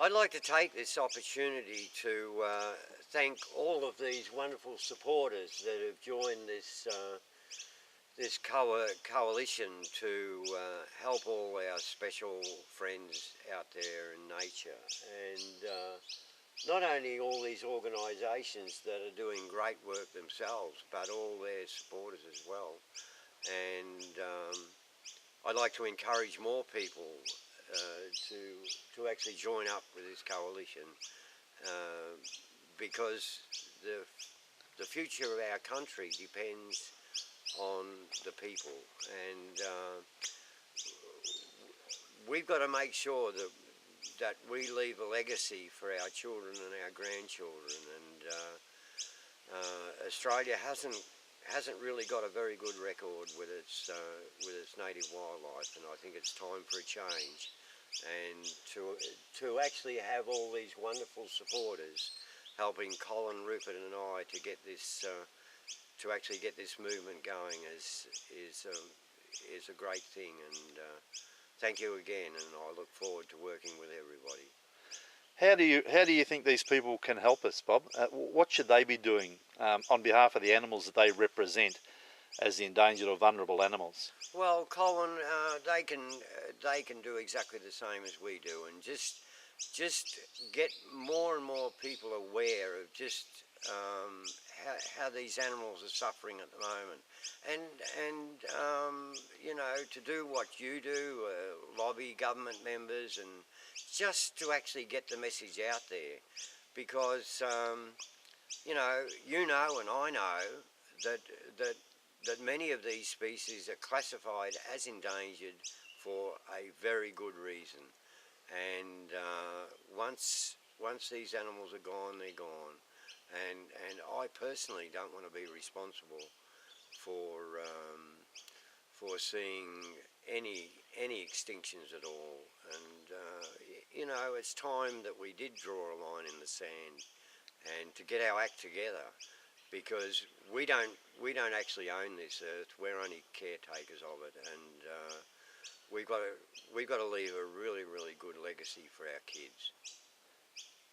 I'd like to take this opportunity to thank all of these wonderful supporters that have joined this coalition to help all our special friends out there in nature. And not only all these organisations that are doing great work themselves, but all their supporters as well. And I'd like to encourage more people to actually join up with this coalition because the future of our country depends on the people, and we've got to make sure that we leave a legacy for our children and our grandchildren. And Australia hasn't really got a very good record with its native wildlife, and I think it's time for a change. And to actually have all these wonderful supporters helping Colin, Rupert, and I to get this to actually get this movement going is a great thing. And thank you again, and I look forward to working with everybody. How do you think these people can help us, Bob? What should they be doing on behalf of the animals that they represent as the endangered or vulnerable animals? Well, Colin, they can do exactly the same as we do, and just get more and more people aware of just how these animals are suffering at the moment, and you know, to do what you do, lobby government members, and just to actually get the message out there, because you know and I know that many of these species are classified as endangered for a very good reason. And once these animals are gone, they're gone. And I personally don't want to be responsible for seeing any extinctions at all. And you know, it's time that we did draw a line in the sand and to get our act together, because we don't actually own this earth. We're only caretakers of it, and we've got to leave a really good legacy for our kids.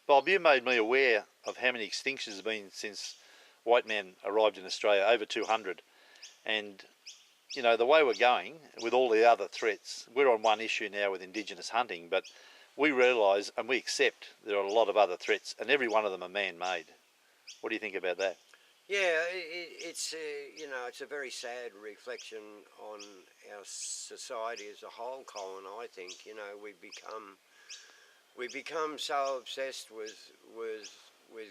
Bob, you made me aware of how many extinctions have been since white men arrived in Australia, over 200. And you know, the way we're going with all the other threats, we're on one issue now with Indigenous hunting, but we realise and we accept there are a lot of other threats, and every one of them are man-made. What do you think about that? Yeah, it's you know, it's a very sad reflection on our society as a whole, Colin. I think, you know, we've become so obsessed with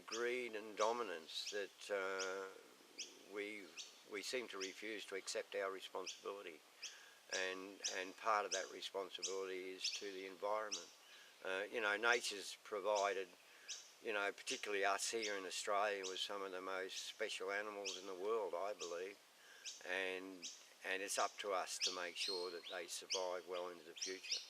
greed and dominance that we seem to refuse to accept our responsibility, and part of that responsibility is to the environment. You know, nature's provided, you know, particularly us here in Australia, with some of the most special animals in the world, I believe, and it's up to us to make sure that they survive well into the future.